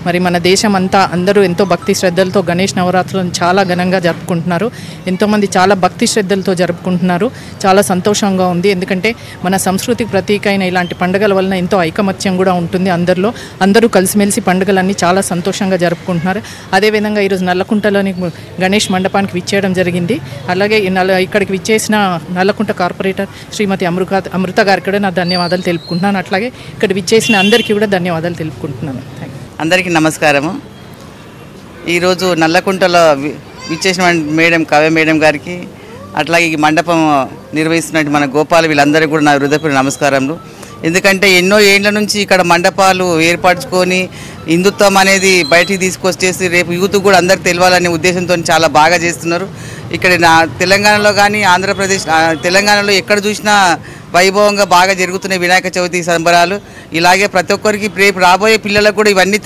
మరి మన దేశం అంతా అందరూ ఎంతో భక్తి శ్రద్ధలతో గణేష్ నవరాత్రులను చాలా ఘనంగా జరుపుకుంటున్నారు. ఎంతోమంది చాలా భక్తి శ్రద్ధలతో జరుపుకుంటున్నారు. చాలా సంతోషంగా ఉంది. ఎందుకంటే మన సంస్కృతికి ప్రతీక అయిన ఇలాంటి పండుగల వలన ఎంతో ఐకమత్యం కూడా ఉంటుంది. అందరూ కలిసిమెలిసి పండుగలన్నీ చాలా సంతోషంగా జరుపుకుంటున్నారు. అదేవిధంగా ఈరోజు నల్లకుంటలోని గణేష్ మండపానికి విచ్చేయడం జరిగింది. అలాగే ఇక్కడికి విచ్చేసిన నల్లకుంట కార్పొరేటర్ శ్రీమతి అమృత గారికి కూడా నా ధన్యవాదాలు తెలుపుకుంటున్నాను. అట్లాగే ఇక్కడ విచ్చేసిన అందరికీ కూడా ధన్యవాదాలు తెలుపుకుంటున్నాను. అందరికీ నమస్కారము. ఈరోజు నల్లకుంటలో విచ్చేసిన కావ్య మేడం గారికి, అట్లాగే ఈ మండపం నిర్వహిస్తున్నట్టు మన గోపాల్, వీళ్ళందరికీ కూడా నా హృదయపూర్వక నమస్కారములు. ఎందుకంటే ఎన్నో ఏళ్ల నుంచి ఇక్కడ మండపాలు ఏర్పరచుకొని హిందుత్వం అనేది బయటికి తీసుకొచ్చేసి రేపు యూత్ కూడా అందరికి తెలియాలనే ఉద్దేశంతో చాలా బాగా చేస్తున్నారు. ఇక్కడ తెలంగాణలో కానీ ఆంధ్రప్రదేశ్, తెలంగాణలో ఎక్కడ చూసినా వైభవంగా బాగా జరుగుతున్నాయి వినాయక చవితి సంబరాలు. ఇలాగే ప్రతి ఒక్కరికి రేపు రాబోయే పిల్లలకు కూడా ఇవన్నీ